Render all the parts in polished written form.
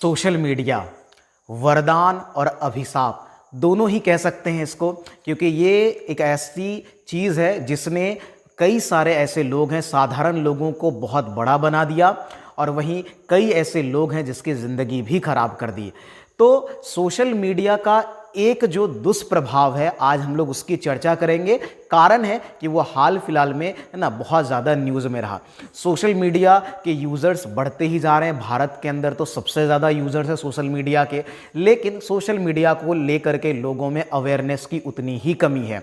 Social media वरदान और अभिशाप दोनों ही कह सकते हैं इसको, क्योंकि ये एक ऐसी चीज़ है जिसने कई सारे ऐसे लोग हैं, साधारण लोगों को बहुत बड़ा बना दिया और वहीं कई ऐसे लोग हैं जिसकी ज़िंदगी भी खराब कर दी। तो सोशल मीडिया का एक जो दुष्प्रभाव है, आज हम लोग उसकी चर्चा करेंगे। कारण है कि वो हाल फिलहाल में है ना बहुत ज़्यादा न्यूज़ में रहा। सोशल मीडिया के यूज़र्स बढ़ते ही जा रहे हैं। भारत के अंदर तो सबसे ज़्यादा यूज़र्स हैं सोशल मीडिया के, लेकिन सोशल मीडिया को लेकर के लोगों में अवेयरनेस की उतनी ही कमी है।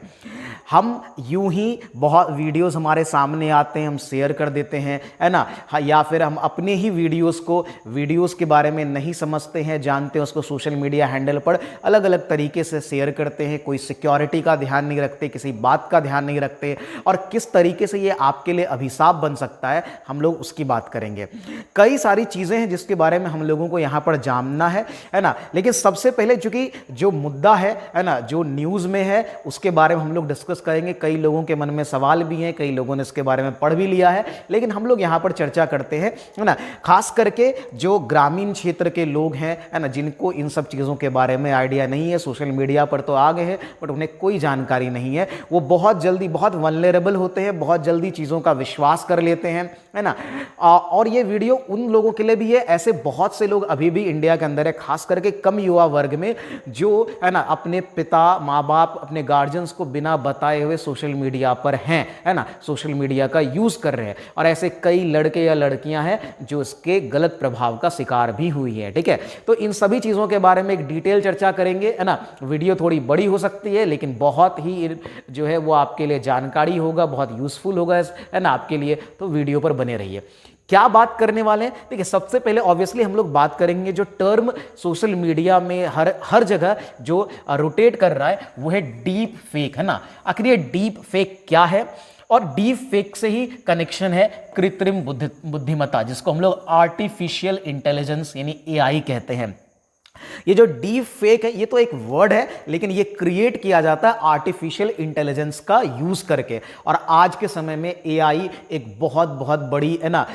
हम यूं ही बहुत वीडियोस हमारे सामने आते हैं, हम शेयर कर देते हैं, है ना, या फिर हम अपने ही वीडियोस के बारे में नहीं समझते हैं, जानते हैं उसको, सोशल मीडिया हैंडल पर अलग अलग तरीके से शेयर करते हैं। कोई सिक्योरिटी का ध्यान नहीं रखते, किसी बात का ध्यान नहीं रखते, और किस तरीके से ये आपके लिए अभिशाप बन सकता है, हम लोग उसकी बात करेंगे। कई सारी चीज़ें हैं जिसके बारे में हम लोगों को यहाँ पर जानना है ना। लेकिन सबसे पहले चूंकि जो मुद्दा है ना, जो न्यूज़ में है, उसके बारे में हम लोग डिस्कस करेंगे। कई लोगों के मन में सवाल भी हैं, कई लोगों ने इसके बारे में पढ़ भी लिया है, लेकिन हम लोग यहाँ पर चर्चा करते हैं, है ना। खास करके जो ग्रामीण क्षेत्र के लोग हैं, है ना, जिनको इन सब चीज़ों के बारे में आइडिया नहीं है, सोशल मीडिया पर तो आ गए हैं बट उन्हें कोई जानकारी नहीं है, वो बहुत जल्दी बहुत वल्नरेबल होते हैं, बहुत जल्दी चीज़ों का विश्वास कर लेते हैं, है ना। और ये वीडियो उन लोगों के लिए भी है, ऐसे बहुत से लोग अभी भी इंडिया के अंदर है, खास करके कम युवा वर्ग में, जो है ना अपने पिता माँ बाप, अपने गार्जियंस को बिना बताए हुए सोशल मीडिया पर हैं, है ना, सोशल मीडिया का यूज़ कर रहे हैं। और ऐसे कई लड़के या लड़कियां हैं जो इसके गलत प्रभाव का शिकार भी हुई है। ठीक है, तो इन सभी चीज़ों के बारे में एक डिटेल चर्चा करेंगे, है ना। वीडियो थोड़ी बड़ी हो सकती है, लेकिन बहुत ही जो है वो आपके लिए जानकारी होगा, बहुत यूज़फुल होगा, है ना, आपके लिए। तो वीडियो पर बने रहिए। क्या बात करने वाले हैं, देखिए, सबसे पहले ऑब्वियसली हम लोग बात करेंगे जो टर्म सोशल मीडिया में हर जगह जो रोटेट कर रहा है वो है डीप फेक, है ना। आखिर ये डीप फेक क्या है, और डीप फेक से ही कनेक्शन है कृत्रिम बुद्धिमत्ता, जिसको हम लोग आर्टिफिशियल इंटेलिजेंस यानी एआई कहते हैं। ये जो डीप फेक है, ये तो एक वर्ड है, लेकिन ये क्रिएट किया जाता है आर्टिफिशियल इंटेलिजेंस का यूज करके। और आज के समय में एआई एक बहुत बहुत बड़ी, है ना,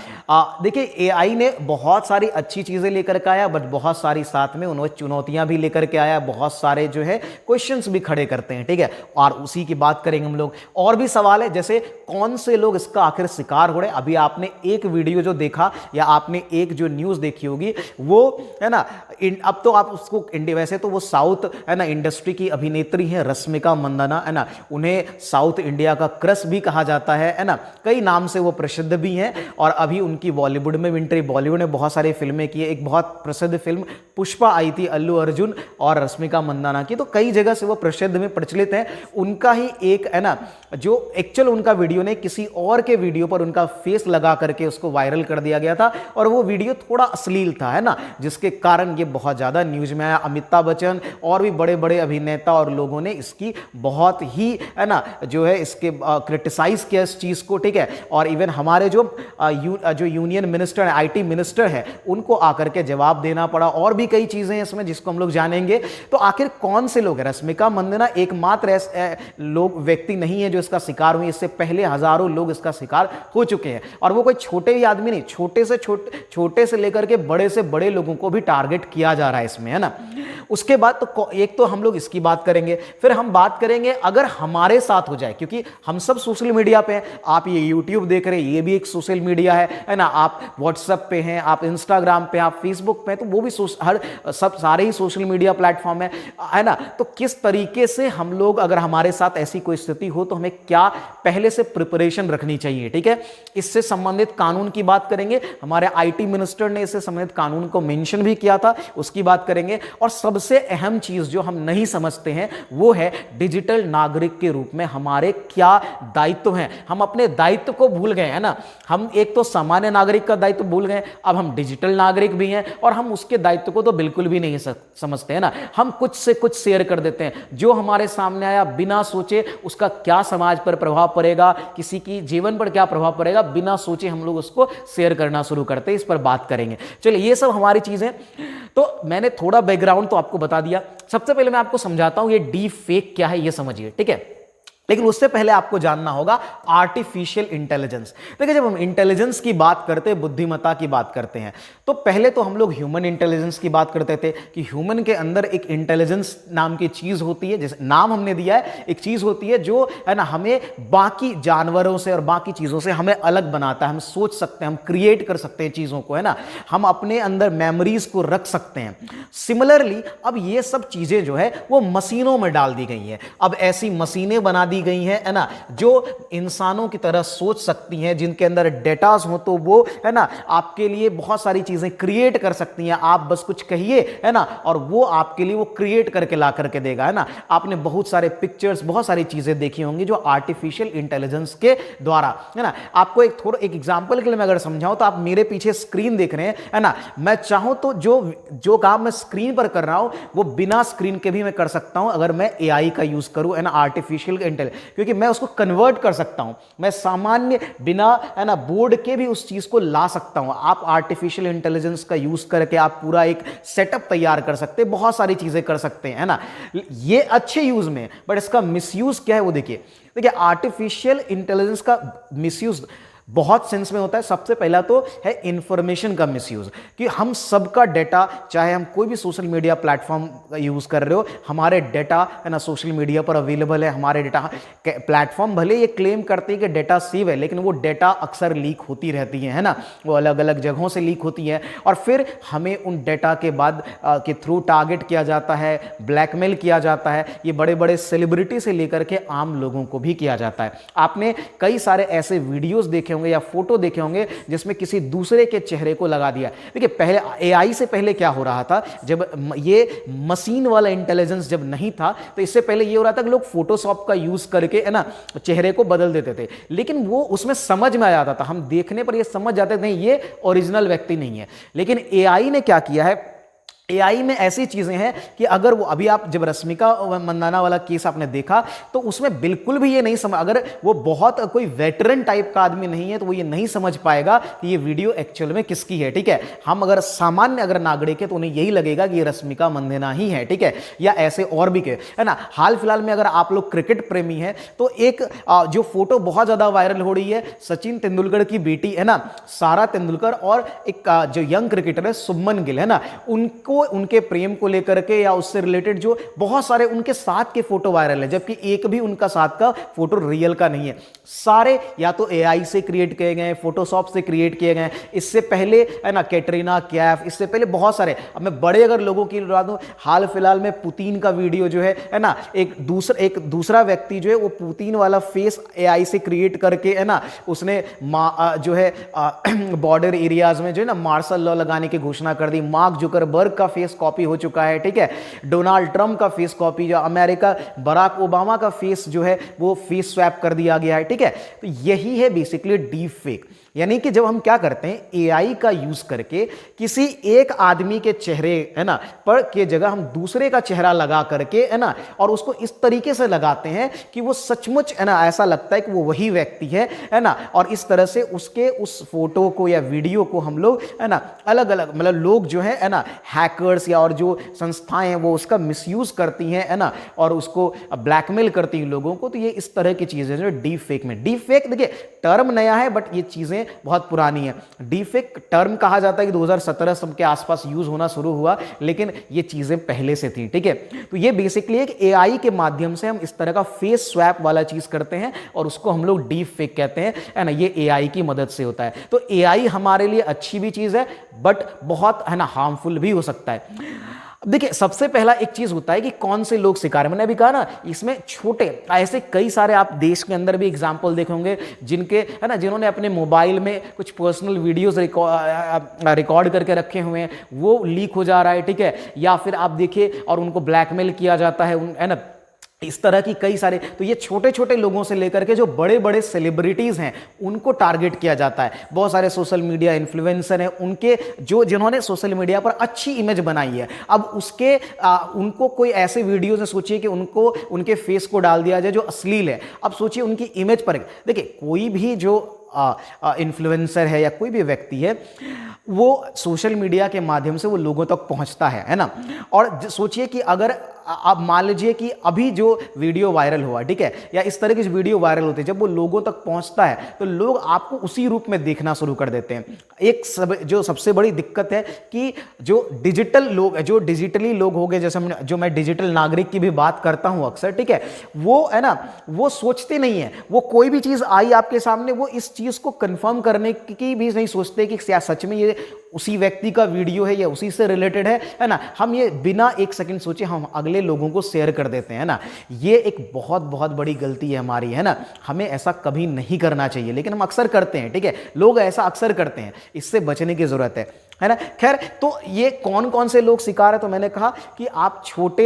देखिए, एआई ने बहुत सारी अच्छी चीजें लेकर के आया, बट बहुत सारी साथ में उन्होंने चुनौतियां भी लेकर के आया, बहुत सारे जो है क्वेश्चंस भी खड़े करते हैं। ठीक है, और उसी की बात करेंगे हम लोग। और भी सवाल है, जैसे कौन से लोग इसका आखिर शिकार हो रहे हैं। अभी आपने एक वीडियो जो देखा या आपने एक जो न्यूज देखी होगी, वो, है ना, अब तो आप उसको वैसे तो वो साउथ, है ना, इंडस्ट्री की अभिनेत्री हैं रश्मिका मंदाना, है ना, उन्हें साउथ इंडिया का क्रश भी कहा जाता है ना, कई नाम से वो प्रसिद्ध भी हैं। और अभी उनकी बॉलीवुड में विंट्री, बॉलीवुड में बहुत सारी फिल्में की है। एक बहुत प्रसिद्ध फिल्म पुष्पा आई थी अल्लू अर्जुन और रश्मिका मंदाना की, तो कई जगह से वो प्रसिद्ध में प्रचलित है। उनका ही एक, है ना, जो एक्चुअल उनका वीडियो ने किसी और के वीडियो पर उनका फेस लगा करके उसको वायरल कर दिया गया था, और वो वीडियो थोड़ा अश्लील था, है ना, जिसके कारण ये बहुत ज्यादा न्यूज में आया। अमिताभ बच्चन और भी बड़े बड़े अभिनेता और लोगों ने इसकी बहुत ही, है ना, जो है इसके क्रिटिसाइज किया इस चीज को। ठीक है, और इवन हमारे जो यूनियन मिनिस्टर है, आईटी मिनिस्टर है, उनको आकर के जवाब देना पड़ा। और भी कई चीजें हैं इसमें जिसको हम लोग जानेंगे। तो आखिर कौन से लोग हैं? रश्मिका मंदाना एकमात्र व्यक्ति नहीं है जो इसका शिकार हुई, इससे पहले हजारों लोग इसका शिकार हो चुके हैं। और वो कोई छोटे ही आदमी नहीं, छोटे से लेकर के बड़े से बड़े लोगों को भी टारगेट किया जा रहा है इसमें, है ना। उसके बाद तो एक तो हम लोग इसकी बात करेंगे, फिर हम बात करेंगे अगर हमारे साथ हो जाए, क्योंकि हम सब सोशल मीडिया पे हैं। आप ये यूट्यूब देख रहे हैं, ये भी एक सोशल मीडिया है ना। आप व्हाट्सएप पे हैं, आप इंस्टाग्राम पे, आप फेसबुक पे, तो वो भी सारे ही सोशल मीडिया प्लेटफॉर्म है ना। तो किस तरीके से हम लोग, अगर हमारे साथ ऐसी कोई स्थिति हो तो हमें क्या पहले से प्रिपरेशन रखनी चाहिए। ठीक है, इससे संबंधित कानून की बात करेंगे। हमारे आईटी मिनिस्टर ने इससे संबंधित कानून को मेंशन भी किया था, उसकी बात करेंगे। और सबसे अहम चीज जो हम नहीं समझते हैं वो है डिजिटल नागरिक के रूप में हमारे क्या दायित्व हैं। हम अपने दायित्व को भूल गए, है ना। हम एक तो सामान्य नागरिक का दायित्व भूल गए, अब हम डिजिटल नागरिक भी हैं, और हम उसके दायित्व को तो बिल्कुल भी नहीं समझते, है ना। हम कुछ से कुछ शेयर कर देते हैं, जो हमारे सामने आया, बिना सोचे उसका क्या समाज पर प्रभाव पड़ेगा, किसी की जीवन पर क्या प्रभाव पड़ेगा, बिना सोचे हम लोग उसको शेयर करना शुरू करते हैं। इस पर बात करेंगे। चलिए, ये सब हमारी चीजें। तो मैंने थोड़ा बैकग्राउंड तो आपको बता दिया। सबसे पहले मैं आपको समझाता हूं ये डीप फेक क्या है, ये समझिए। ठीक है, लेकिन उससे पहले आपको जानना होगा आर्टिफिशियल इंटेलिजेंस। देखिए, जब हम इंटेलिजेंस की बात करते हैं, बुद्धिमत्ता की बात करते हैं, तो पहले तो हम लोग ह्यूमन इंटेलिजेंस की बात करते थे कि ह्यूमन के अंदर एक इंटेलिजेंस नाम की चीज होती है, जैसे नाम हमने दिया है, एक चीज होती है जो है ना हमें बाकी जानवरों से और बाकी चीजों से हमें अलग बनाता है। हम सोच सकते हैं, हम क्रिएट कर सकते हैं चीजों को, है ना, हम अपने अंदर मेमोरीज को रख सकते हैं। सिमिलरली अब ये सब चीजें जो है वो मशीनों में डाल दी गई हैं। अब ऐसी मशीनें बना दी गई हैं, है ना, जो इंसानों की तरह सोच सकती हैं, जिनके अंदर डेटास हो तो वो, है ना, आपके लिए बहुत सारी चीजें क्रिएट कर सकती हैं। आप बस कुछ कहिए, है ना, और वो आपके लिए वो क्रिएट करके ला करके देगा, है ना। आपने बहुत सारे पिक्चर्स, बहुत सारी चीजें देखी होंगी जो आर्टिफिशियल इंटेलिजेंस के द्वारा, है ना। आपको एक एग्जांपल के लिए मैं अगर समझाऊं तो आप मेरे पीछे स्क्रीन देख रहे हैं, है ना, मैं चाहूं तो जो काम मैं स्क्रीन पर कर रहा हूं वो बिना स्क्रीन के भी मैं कर सकता हूं, अगर मैं एआई का यूज करूं, है ना, आर्टिफिशियल इंटेलिजेंस, क्योंकि मैं उसको कन्वर्ट कर सकता हूं। मैं सामान्य बिना, है ना, बोर्ड के भी उस चीज को ला सकता हूं। आप आर्टिफिशियल इंटेलिजेंस का यूज करके आप पूरा एक सेटअप तैयार कर सकते हैं, बहुत सारी चीजें कर सकते हैं, है ना। ये अच्छे यूज में, बट इसका मिसयूज क्या है वो देखिए आर्टिफिशियल इंटेलिजेंस का मिसयूज बहुत सेंस में होता है। सबसे पहला तो है इंफॉर्मेशन का मिसयूज, कि हम सबका डेटा, चाहे हम कोई भी सोशल मीडिया प्लेटफॉर्म यूज कर रहे हो, हमारे डेटा, है ना, सोशल मीडिया पर अवेलेबल है। हमारे डेटा प्लेटफॉर्म भले ये क्लेम करते हैं कि डेटा सेव है, लेकिन वो डेटा अक्सर लीक होती रहती है ना, वो अलग अलग जगहों से लीक होती है, और फिर हमें उन डेटा के बाद के थ्रू टारगेट किया जाता है, ब्लैकमेल किया जाता है। ये बड़े बड़े सेलिब्रिटी से लेकर के आम लोगों को भी किया जाता है। आपने कई सारे ऐसे वीडियोस देखे होंगे या फोटो देखे होंगे जिसमें किसी दूसरे के चेहरे को लगा दिया। देखिए, पहले एआई से पहले क्या हो रहा था, जब ये मशीन वाला इंटेलिजेंस जब नहीं था, तो इससे पहले ये हो रहा था कि लोग फोटोशॉप का यूज करके, है ना, चेहरे को बदल देते थे, लेकिन वो उसमें समझ में आ जाता था, हम देखने पर ये समझ जाते थे नहीं ये ओरिजिनल व्यक्ति नहीं है। लेकिन एआई ने क्या किया है, एआई में ऐसी चीजें हैं कि अगर वो, अभी आप जब रश्मिका मंदाना वाला केस आपने देखा तो उसमें बिल्कुल भी ये नहीं समझ, अगर वो बहुत कोई वेटरन टाइप का आदमी नहीं है तो वो ये नहीं समझ पाएगा कि ये वीडियो एक्चुअल में किसकी है, ठीक है। हम अगर सामान्य अगर नागरिक है तो उन्हें यही लगेगा कि ये रश्मिका मंदाना ही है, ठीक है, या ऐसे और भी के, है ना। हाल फिलहाल में अगर आप लोग क्रिकेट प्रेमी हैं तो एक जो फोटो बहुत ज्यादा वायरल हो रही है, सचिन तेंदुलकर की बेटी, है ना, सारा तेंदुलकर, और एक जो यंग क्रिकेटर है शुभमन गिल, है ना, उनको, उनके प्रेम को लेकर के या उससे रिलेटेड जो बहुत सारे उनके साथ के फोटो वायरल है, जबकि एक भी उनका साथ का फोटो रियल का नहीं है। सारे या तो एआई से क्रिएट किए गए, फोटोशॉप से क्रिएट किए गए। इससे पहले, है ना, कैटरीना कैफ, इससे पहले बहुत सारे, अब मैं बड़े अगर लोगों की बता दूं, हाल फिलहाल में पुतिन का वीडियो जो है ना, एक दूसरा व्यक्ति जो है वो पुतिन वाला फेस एआई से क्रिएट करके, है ना, उसने जो है बॉर्डर एरियाज में जो है ना मार्शल लॉ लगाने की घोषणा कर दी। मार्क जुकरबर्ग का फेस कॉपी हो चुका है, ठीक है। डोनाल्ड ट्रंप का फेस कॉपी, जो अमेरिका बराक ओबामा का फेस जो है वो फेस स्वैप कर दिया गया है, ठीक है। तो यही है बेसिकली डीप फेक, यानी कि जब हम क्या करते हैं, एआई का यूज करके किसी एक आदमी के चेहरे, है ना, पर के जगह हम दूसरे का चेहरा लगा करके, है ना, और उसको इस तरीके से लगाते हैं कि वो सचमुच, है ना, ऐसा लगता है कि वो वही व्यक्ति है ना, और इस तरह से उसके उस फोटो को या वीडियो को हम लोग, है ना, अलग अलग, मतलब लोग जो है ना, हैकर्स या और जो संस्थाएं हैं वो उसका मिसयूज करती हैं, है ना, और उसको ब्लैकमेल करती हैं लोगों को। तो ये इस तरह की चीजें जो डीप फेक में, डीप फेक देखिए टर्म नया है बट ये चीजें बहुत पुरानी है। डीफेक टर्म कहा जाता है कि 2017 के आसपास यूज होना शुरू हुआ, लेकिन ये चीजें पहले से थी, ठीक है। तो ये बेसिकली एक एआई के माध्यम से हम इस तरह का फेस स्वैप वाला चीज करते हैं और उसको हम लोग डीप फेक कहते हैं, है ना। ये एआई की मदद से होता है। तो एआई हमारे लिए अच्छी भी चीज है बट बहुत, है ना, हार्मफुल भी हो सकता है। अब देखिए, सबसे पहला एक चीज होता है कि कौन से लोग शिकार, मैंने अभी कहा ना, इसमें छोटे ऐसे कई सारे आप देश के अंदर भी एग्जाम्पल देखे होंगे जिनके, है ना, जिन्होंने अपने मोबाइल में कुछ पर्सनल वीडियोस रिकॉर्ड करके रखे हुए हैं, वो लीक हो जा रहा है, ठीक है। या फिर आप देखिए और उनको ब्लैकमेल किया जाता है ना, इस तरह की कई सारे। तो ये छोटे छोटे लोगों से लेकर के जो बड़े बड़े सेलिब्रिटीज हैं उनको टारगेट किया जाता है। बहुत सारे सोशल मीडिया इन्फ्लुएंसर हैं, उनके जिन्होंने सोशल मीडिया पर अच्छी इमेज बनाई है, अब उसके उनको कोई ऐसे वीडियोज में, सोचिए कि उनको उनके फेस को डाल दिया जाए जो अश्लील है। अब सोचिए उनकी इमेज पर, देखिए कोई भी जो इन्फ्लुएंसर है या कोई भी व्यक्ति है वो सोशल मीडिया के माध्यम से वो लोगों तक पहुंचता है ना। और सोचिए कि अगर आप मान लीजिए कि अभी जो वीडियो वायरल हुआ, ठीक है, या इस तरह की जो वीडियो वायरल होती है, जब वो लोगों तक पहुंचता है तो लोग आपको उसी रूप में देखना शुरू कर देते हैं। जो सबसे बड़ी दिक्कत है कि जो डिजिटली लोग हो गए, जैसे जो मैं डिजिटल नागरिक की भी बात करता हूं अक्सर, ठीक है, वो है ना, वो सोचते नहीं है, वो कोई भी चीज आई आपके सामने, वो इस चीज को कंफर्म करने की भी नहीं सोचते कि क्या सच में ये उसी व्यक्ति का वीडियो है या उसी से रिलेटेड है ना। हम ये बिना एक सेकंड सोचे हम अगले लोगों को शेयर कर देते हैं ना। ये एक बहुत बहुत बड़ी गलती है हमारी, है ना। हमें ऐसा कभी नहीं करना चाहिए, लेकिन हम अक्सर करते हैं, ठीक है, लोग ऐसा अक्सर करते हैं। इससे बचने की जरूरत है ना। खैर, तो ये कौन कौन से लोग शिकार है, तो मैंने कहा कि आप छोटे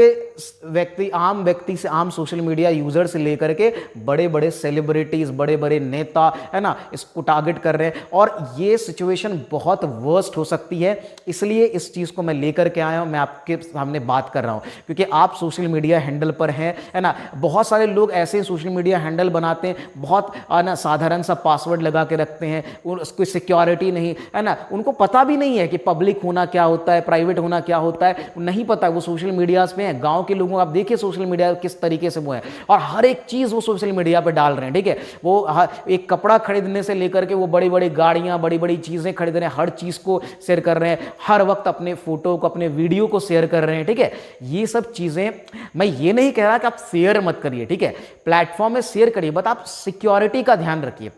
व्यक्ति, आम व्यक्ति से, आम सोशल मीडिया यूजर से लेकर के बड़े बड़े सेलिब्रिटीज, बड़े बड़े नेता, है ना, इसको टारगेट कर रहे हैं। और ये सिचुएशन बहुत वर्स्ट हो सकती है, इसलिए इस चीज को मैं लेकर के आया हूं, मैं आपके सामने बात कर रहा हूं, क्योंकि आप सोशल मीडिया हैंडल पर हैं, है ना। बहुत सारे लोग ऐसे सोशल मीडिया हैंडल बनाते हैं, बहुत ना साधारण सा पासवर्ड लगा के रखते हैं, उसको सिक्योरिटी नहीं, है ना, उनको पता भी नहीं है कि पब्लिक होना क्या होता है, प्राइवेट होना क्या होता है, नहीं पता। वो सोशल मीडिया पे हैं, गांव के लोगों, आप देखिए सोशल मीडिया किस तरीके से वो है, और हर एक चीज वो सोशल मीडिया पे डाल रहे हैं, ठीक है। वो एक कपड़ा खरीदने से लेकर के वो बड़ी बड़ी गाड़ियां, बड़ी बड़ी चीजें खरीद रहे हैं, हर चीज को शेयर कर रहे हैं, हर वक्त अपने फोटो को, अपने वीडियो को शेयर कर रहे हैं, ठीक है। ये सब चीजें, मैं ये नहीं कह रहा कि आप शेयर मत करिए, ठीक है, प्लेटफॉर्म में शेयर करिए, बट आप सिक्योरिटी का ध्यान रखिए,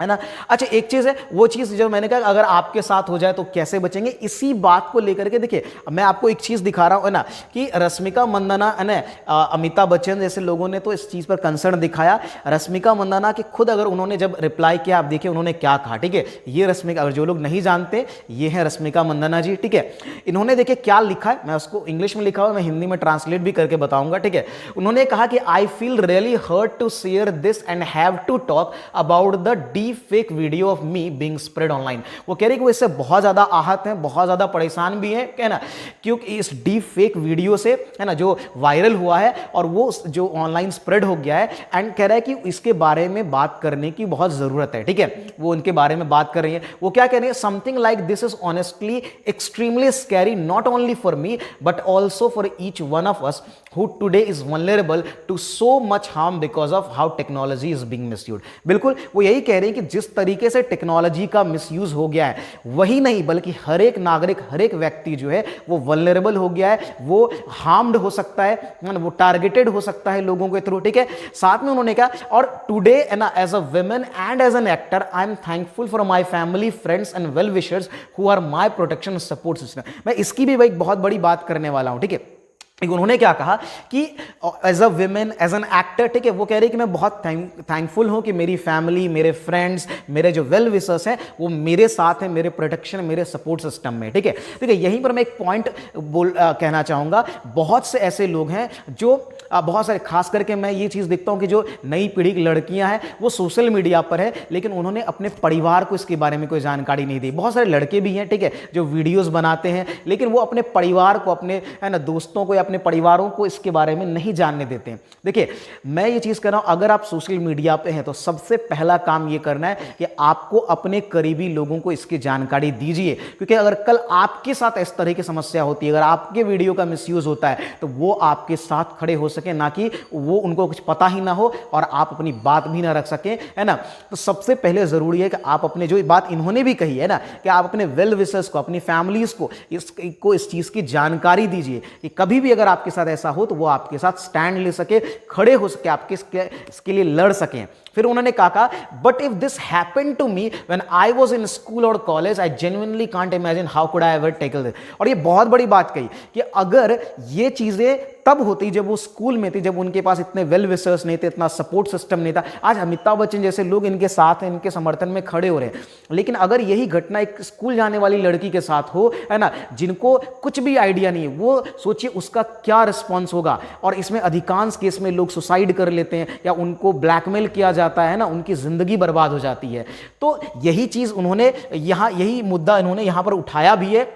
है ना। अच्छा, एक चीज है, वो चीज जो मैंने कहा अगर आपके साथ हो जाए तो कैसे बचेंगे, इसी बात को लेकर के देखिए मैं आपको एक चीज दिखा रहा हूं, है ना, कि रश्मिका मंदाना, है ना, अमिताभ बच्चन जैसे लोगों ने तो इस चीज पर कंसर्न दिखाया। रश्मिका मंदाना की खुद अगर उन्होंने जब रिप्लाई किया, आप देखिए उन्होंने क्या कहा, ठीक है। ये रश्मिका, अगर जो लोग नहीं जानते, ये है रश्मिका मंदाना जी, ठीक है। इन्होंने देखिए क्या लिखा है, मैं उसको इंग्लिश में लिखा हुआ, मैं हिंदी में ट्रांसलेट भी करके बताऊंगा, ठीक है। उन्होंने कहा कि I feel really hurt to share this and have to talk about the fake video of me being spread online. वो कह रही कि वो इससे बहुत ज्यादा आहत हैं, बहुत ज्यादा परेशान भी हैं, क्या ना, क्योंकि इस डीप फेक वीडियो से, है ना, जो वायरल हुआ है और वो जो ऑनलाइन स्प्रेड हो गया है, एंड कह रहा है कि इसके बारे में बात करने की बहुत जरूरत है, ठीक है। वो उनके बारे में बात कर रही है, वो क्या कह रही है, something like this is honestly extremely scary not only for me but also for each one of us who today is vulnerable to so much harm because of how technology is being misused। बिल्कुल वो यही कह रहे हैं कि जिस तरीके से टेक्नोलॉजी का मिसयूज हो गया है, वही नहीं बल्कि हर एक नागरिक, हर एक व्यक्ति जो है वो वल्नरेबल हो गया है, वो हार्म्ड हो सकता है, वो टारगेटेड हो सकता है लोगों के थ्रू, ठीक है। साथ में उन्होंने कहा, और टुडे ना as a women and as an actor I am thankful for my family, friends and well wishers who are my protection support system. मैं इसकी भी एक बहुत बड़ी बात करने वाला हूं, ठीक है। उन्होंने क्या कहा कि as a women, as an actor, ठीक है, वो कह रही कि मैं बहुत थैंकफुल हूं कि मेरी फैमिली, मेरे फ्रेंड्स, मेरे जो वेल विशर्स हैं वो मेरे साथ हैं, मेरे प्रोटेक्शन, मेरे सपोर्ट सिस्टम में, ठीक है। ठीक है, यहीं पर मैं एक पॉइंट कहना चाहूंगा। बहुत से ऐसे लोग हैं जो बहुत सारे, खास करके मैं ये चीज़ देखता हूं कि जो नई पीढ़ी की लड़कियां हैं वो सोशल मीडिया पर है, लेकिन उन्होंने अपने परिवार को इसके बारे में कोई जानकारी नहीं दी। बहुत सारे लड़के भी हैं, ठीक है, जो वीडियोस बनाते हैं, लेकिन वो अपने परिवार को, अपने, है ना, दोस्तों को या अपने परिवारों को इसके बारे में नहीं जानने देते हैं। देखिए, मैं ये चीज़ कर रहा हूं, अगर आप सोशल मीडिया पे हैं तो सबसे पहला काम ये करना है कि आपको अपने करीबी लोगों को इसकी जानकारी दीजिए, क्योंकि अगर कल आपके साथ इस तरह की समस्या होती है, अगर आपके वीडियो का मिसयूज होता है, तो वो आपके साथ खड़े हो सके, ना कि वो उनको कुछ पता ही ना हो और आप अपनी बात भी ना रख सकें, है ना। तो सबसे पहले जरूरी है कि आप अपने, जो बात इन्होंने भी कही है ना, कि आप अपने वेल विशर्स को, अपनी फैमिलीज को इस चीज की जानकारी दीजिए कि कभी भी अगर आपके साथ ऐसा हो तो वो आपके साथ स्टैंड ले सके, खड़े हो सके, आपके इसके लिए लड़ सकें। फिर उन्होंने कहा, but if this happened to me when I was in school और college, I genuinely can't imagine how could I ever tackle this. और ये बहुत बड़ी बात कही कि अगर ये चीजें तब होती जब वो स्कूल में थी, जब उनके पास इतने वेल विशर्स नहीं थे, इतना सपोर्ट सिस्टम नहीं था। आज अमिताभ बच्चन जैसे लोग इनके साथ हैं, इनके समर्थन में खड़े हो रहे हैं। लेकिन अगर यही घटना एक स्कूल जाने वाली लड़की के साथ हो, है ना, जिनको कुछ भी आइडिया नहीं है, वो सोचिए उसका क्या रिस्पॉन्स होगा। और इसमें अधिकांश केस में लोग सुसाइड कर लेते हैं या उनको ब्लैकमेल किया जाता है ना, उनकी जिंदगी बर्बाद हो जाती है। तो यही चीज उन्होंने यहां, यही मुद्दा इन्होंने यहां पर उठाया भी है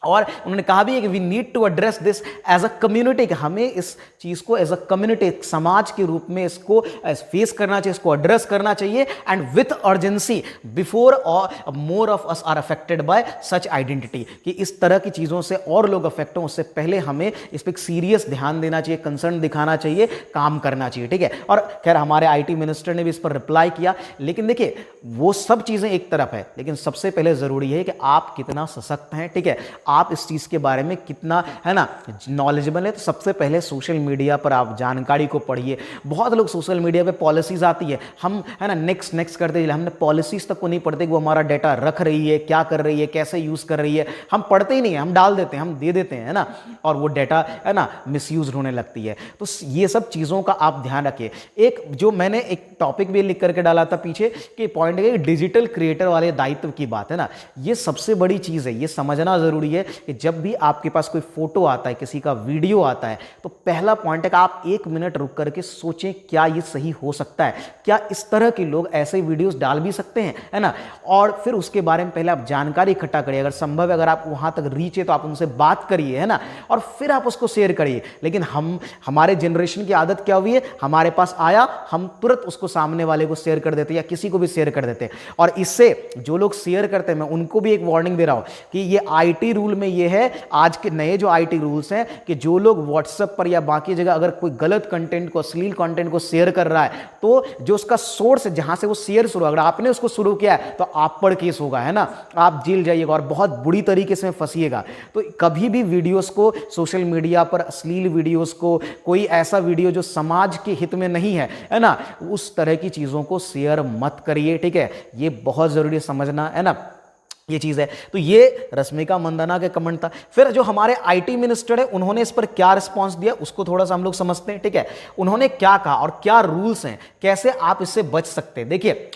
और उन्होंने कहा भी है कि we need to address this as a community, कि हमें इस चीज़ को एज अ कम्युनिटी, समाज के रूप में इसको फेस करना चाहिए, इसको एड्रेस करना चाहिए, एंड विथ अर्जेंसी बिफोर और more of us are affected by such identity, कि इस तरह की चीज़ों से और लोग अफेक्ट हों उससे पहले हमें इस पर सीरियस ध्यान देना चाहिए, कंसर्न दिखाना चाहिए, काम करना चाहिए। ठीक है, और खैर हमारे आईटी मिनिस्टर ने भी इस पर रिप्लाई किया। लेकिन देखिए वो सब चीज़ें एक तरफ है, लेकिन सबसे पहले ज़रूरी है कि आप कितना सशक्त हैं। ठीक है, आप इस चीज़ के बारे में कितना है ना नॉलेजेबल है। तो सबसे पहले सोशल मीडिया पर आप जानकारी को पढ़िए। बहुत लोग सोशल मीडिया पे पॉलिसीज आती है, हम है ना नेक्स्ट करते हैं, हमने पॉलिसीज तक को नहीं पढ़ते कि वो हमारा डाटा रख रही है, क्या कर रही है, कैसे यूज़ कर रही है, हम पढ़ते ही नहीं है, हम डाल देते हैं, हम दे देते हैं, है ना, और वो डाटा है ना मिसयूज होने लगती है। तो ये सब चीज़ों का आप ध्यान रखिए। एक जो मैंने एक टॉपिक भी लिख करके डाला था पीछे कि पॉइंट है डिजिटल क्रिएटर वाले दायित्व की बात है ना, ये सबसे बड़ी चीज़ है, ये समझना ज़रूरी है कि जब भी आपके पास कोई फोटो आता है, किसी का वीडियो आता है, तो पहला पॉइंट है कि आप 1 मिनट रुक करके सोचें क्या ये सही हो सकता है, क्या इस तरह के लोग ऐसे वीडियोस डाल भी सकते हैं, है ना। और फिर उसके बारे में पहले आप जानकारी इकट्ठा करिए, अगर संभव है, अगर आप वहां तक रीच है तो आप उनसे बात करिए, है ना, और फिर आप उसको शेयर करिए। लेकिन हमारे जनरेशन की आदत क्या हुई है, हमारे पास आया हम तुरंत उसको सामने वाले को शेयर कर देते या किसी को भी शेयर कर देते। और इससे जो लोग शेयर करते हैं, मैं उनको भी एक वार्निंग दे रहा हूं कि ये आईटी रूल में ये है, आज के नए जो आईटी रूल्स हैं, कि जो लोग व्हाट्सएप पर या बाकी जगह अगर कोई गलत कंटेंट को, अश्लील कंटेंट को शेयर कर रहा है, तो जो उसका सोर्स है जहां से वो शेयर शुरू, अगर आपने उसको शुरू किया है तो आप पर केस होगा, है ना, आप जेल जाइएगा और बहुत बुरी तरीके से फंसिएगा। तो कभी भी वीडियोस को सोशल मीडिया पर, अश्लील वीडियोस को, कोई ऐसा वीडियो जो समाज के हित में नहीं है ना, उस तरह की चीजों को शेयर मत करिए। ठीक है, ये बहुत जरूरी समझना, है ना, ये चीज़ है। तो ये रश्मिका मंदाना के कमेंट था। फिर जो हमारे आईटी मिनिस्टर है उन्होंने इस पर क्या रिस्पांस दिया उसको थोड़ा सा हम लोग समझते हैं। ठीक है, उन्होंने क्या कहा और क्या रूल्स हैं, कैसे आप इससे बच सकते हैं। देखिए,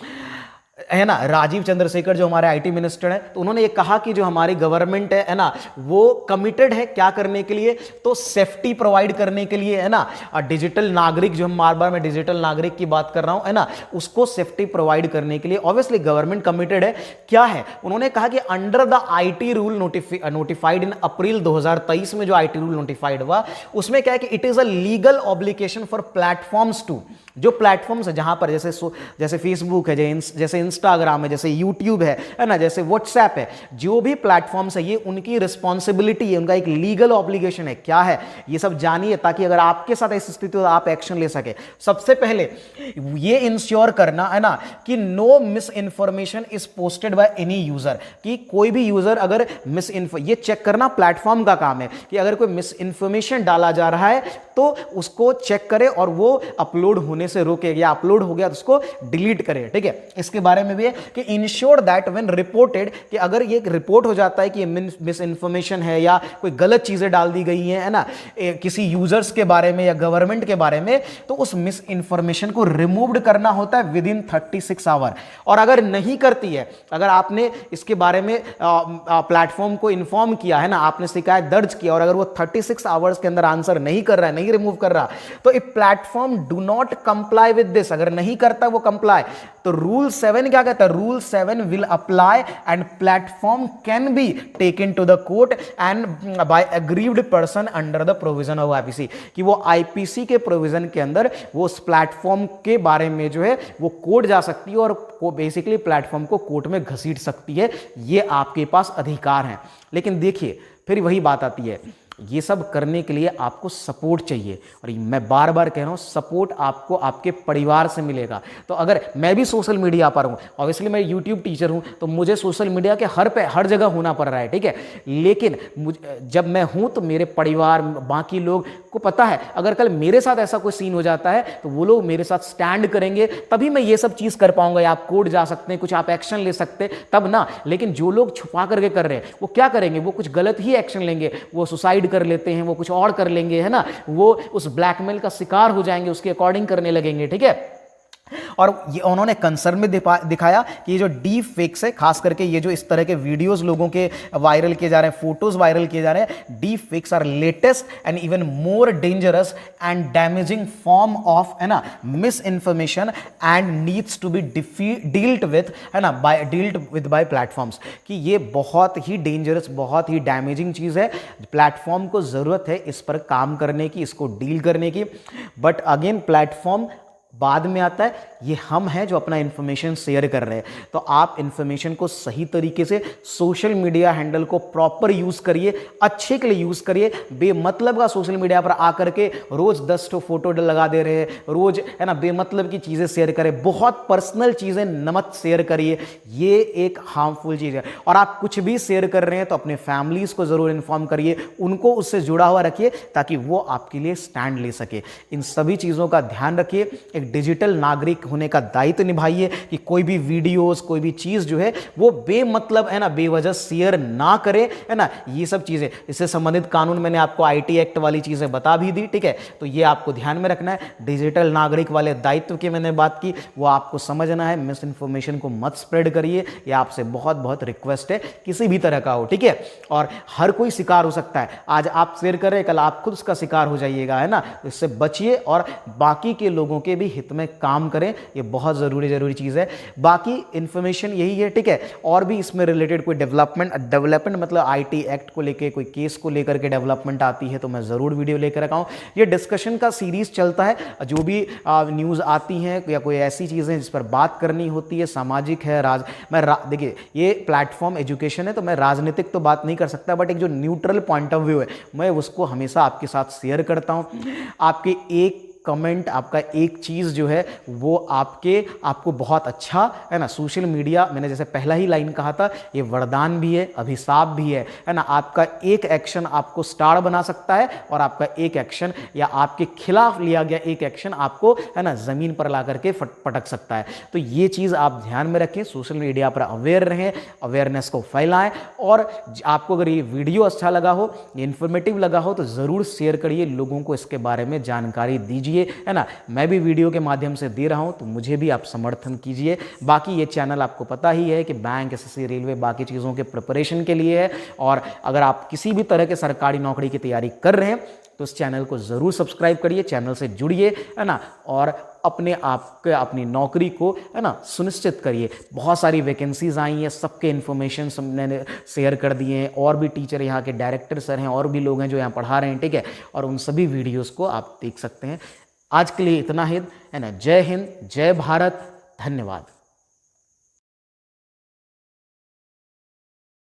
है ना, राजीव चंद्रशेखर जो हमारे आईटी मिनिस्टर हैं, तो उन्होंने ये कहा कि जो हमारी गवर्नमेंट है ना, वो कमिटेड है क्या करने के लिए, तो सेफ्टी प्रोवाइड करने के लिए, है ना, डिजिटल नागरिक, जो हम बार बार मैं डिजिटल नागरिक की बात कर रहा हूं, है ना, उसको सेफ्टी प्रोवाइड करने के लिए ऑब्वियसली गवर्नमेंट कमिटेड है। क्या है, उन्होंने कहा कि under the IT rule notified in April 2023 में जो आईटी रूल नोटिफाइड हुआ, उसमें क्या है कि it is a legal obligation for platforms to, जो प्लेटफॉर्म्स है जहां पर जैसे फेसबुक है, जैसे इंस्टाग्राम है, जैसे यूट्यूब है ना, जैसे व्हाट्सएप है, जो भी प्लेटफॉर्म्स है, ये उनकी रिस्पॉन्सिबिलिटी है, उनका एक लीगल ऑब्लिगेशन है। क्या है ये सब जानिए, ताकि अगर आपके साथ ऐसी स्थिति हो आप एक्शन ले सके। सबसे पहले ये इंश्योर करना, है ना, कि no misinformation is posted by any user, कि कोई भी यूजर अगर ये चेक करना प्लेटफॉर्म का काम है कि अगर कोई मिस इंफॉर्मेशन डाला जा रहा है तो उसको चेक करे और वो अपलोड होने से रोके, या अपलोड हो गया तो उसको डिलीट करे। ठीक है, इसके बारे में भी है कि इंश्योर दैट व्हेन रिपोर्टेड, कि अगर ये रिपोर्ट हो जाता है कि मिस इन्फॉर्मेशन है या कोई गलत चीजें डाल दी गई हैं, है ना, किसी यूजर्स के बारे में या गवर्नमेंट के बारे में, तो उस मिस इन्फॉर्मेशन को रिमूव्ड करना होता है विद इन 36 आवर। और अगर नहीं करती है, अगर आपने इसके बारे में प्लेटफॉर्म को इन्फॉर्म किया, है ना, आपने शिकायत दर्ज किया और अगर वो 36 आवर्स के अंदर आंसर नहीं कर रहा है, नहीं रिमूव कर रहा, तो if platform do not comply with this, अगर नहीं करता वो कंप्लाई, तो रूल 7 क्या कहता है, rule 7 will apply and platform can be taken to the court and by aggrieved person under the provision of IPC, कि वो आईपीसी के प्रोविजन के अंदर वो उस प्लेटफॉर्म के बारे में जो है वो कोर्ट जा सकती है और वो बेसिकली प्लेटफॉर्म को कोर्ट में घसीट सकती है। ये आपके पास अधिकार है। लेकिन देखिए फिर वही बात आती है, ये सब करने के लिए आपको सपोर्ट चाहिए, और मैं बार बार कह रहा हूँ सपोर्ट आपको आपके परिवार से मिलेगा। तो अगर मैं भी सोशल मीडिया पर हूँ, ऑब्वियसली मैं यूट्यूब टीचर हूँ, तो मुझे सोशल मीडिया के हर जगह होना पड़ रहा है। ठीक है, लेकिन जब मैं हूँ तो मेरे परिवार, बाकी लोग को पता है, अगर कल मेरे साथ ऐसा कोई सीन हो जाता है तो वो लोग मेरे साथ स्टैंड करेंगे, तभी मैं ये सब चीज़ कर पाऊंगा, या आप कोर्ट जा सकते हैं, कुछ आप एक्शन ले सकते तब ना। लेकिन जो लोग छुपा करके कर रहे हैं वो क्या करेंगे, वो कुछ गलत ही एक्शन लेंगे, वो सुसाइड कर लेते हैं, वो कुछ और कर लेंगे, है ना, वो उस ब्लैकमेल का शिकार हो जाएंगे, उसके अकॉर्डिंग करने लगेंगे। ठीक है, और ये उन्होंने कंसर्न भी दिखाया कि ये जो डीप फेक्स है, खास करके ये जो इस तरह के वीडियोस लोगों के वायरल किए जा रहे हैं, फोटोज वायरल किए जा रहे हैं, deep fakes are latest and even more dangerous and damaging form of, है ना, misinformation and needs to be dealt with, है ना, बाय प्लेटफॉर्म्स। कि ये बहुत ही डेंजरस, बहुत ही डैमेजिंग चीज है। प्लेटफॉर्म को जरूरत है इस पर काम करने की, इसको डील करने की, बट अगेन प्लेटफॉर्म बाद में आता है। ये हम हैं जो अपना इंफॉर्मेशन शेयर कर रहे हैं। तो आप इंफॉर्मेशन को सही तरीके से, सोशल मीडिया हैंडल को प्रॉपर यूज करिए, अच्छे के लिए यूज करिए। बेमतलब का सोशल मीडिया पर आकर के रोज 10 ठो फोटो लगा दे रहे हैं, रोज, है ना, बेमतलब की चीजें शेयर करें, बहुत पर्सनल चीजें नमत शेयर करिए। ये एक हार्मफुल चीज है। और आप कुछ भी शेयर कर रहे हैं तो अपने फैमिलीज को जरूर इन्फॉर्म करिए, उनको उससे जुड़ा हुआ रखिए ताकि वो आपके लिए स्टैंड ले सके। इन सभी चीजों का ध्यान रखिए। एक डिजिटल नागरिक होने का दायित्व निभाइए कि कोई भी वीडियोस, कोई भी चीज जो है वो बेमतलब, है ना, बेवजह शेयर ना करें, है ना। ये सब चीजें, इससे संबंधित कानून मैंने आपको आईटी एक्ट वाली चीजें बता भी दी, ठीक है। तो ये आपको ध्यान में रखना है। डिजिटल नागरिक वाले दायित्व की मैंने बात की, वो आपको समझना है। मिस इन्फॉर्मेशन को मत स्प्रेड करिए, ये आपसे बहुत बहुत रिक्वेस्ट है, किसी भी तरह का हो, ठीक है। और हर कोई शिकार हो सकता है। आज आप शेयर कर रहे हैं, कल आप खुद उसका शिकार हो जाइएगा, है ना। इससे बचिए और बाकी के लोगों के भी हित में काम करें, ये बहुत जरूरी चीज है। बाकी इंफॉर्मेशन यही है, ठीक है। और भी इसमें रिलेटेड कोई डेवलपमेंट मतलब आईटी एक्ट को लेकर, कोई केस को लेकर के डेवलपमेंट आती है तो मैं जरूर वीडियो लेकर रखा हूं। ये डिस्कशन का सीरीज चलता है, जो भी न्यूज आती है या कोई ऐसी चीजें जिस पर बात करनी होती है, सामाजिक है, देखिए ये प्लेटफॉर्म एजुकेशन है तो मैं राजनीतिक तो बात नहीं कर सकता, बट एक जो न्यूट्रल पॉइंट ऑफ व्यू है मैं उसको हमेशा आपके साथ शेयर करता हूं। आपके एक कमेंट, आपका एक चीज़ जो है वो आपको बहुत अच्छा, है ना। सोशल मीडिया, मैंने जैसे पहला ही लाइन कहा था, ये वरदान भी है, अभिशाप भी है ना। आपका एक एक्शन आपको स्टार बना सकता है और आपका एक एक्शन या आपके खिलाफ लिया गया एक एक्शन आपको, है ना, जमीन पर ला करके पटक सकता है। तो ये चीज़ आप ध्यान में रखें, सोशल मीडिया पर अवेयर रहें, अवेयरनेस को फैलाएं। और आपको अगर ये वीडियो अच्छा लगा हो, इन्फॉर्मेटिव लगा हो तो ज़रूर शेयर करिए, लोगों को इसके बारे में जानकारी दीजिए, है ना। मैं भी वीडियो के माध्यम से दे रहा हूं तो मुझे भी आप समर्थन कीजिए। बाकी ये चैनल आपको पता ही है कि बैंक, एसएससी, रेलवे, बाकी चीज़ों के प्रिपरेशन के लिए है। और अगर आप किसी भी तरह के सरकारी नौकरी की तैयारी कर रहे हैं तो इस चैनल को ज़रूर सब्सक्राइब करिए, चैनल से जुड़िए, है ना। और अपने आप के, अपनी नौकरी को, है ना, सुनिश्चित करिए। बहुत सारी वैकेंसीज आई हैं, सबके इन्फॉर्मेशन मैंने शेयर कर दिए हैं। और भी टीचर, यहाँ के डायरेक्टर सर हैं, और भी लोग हैं जो यहाँ पढ़ा रहे हैं, ठीक है। और उन सभी वीडियोस को आप देख सकते हैं। आज के लिए इतना ही, है ना। जय हिंद, जय भारत, धन्यवाद।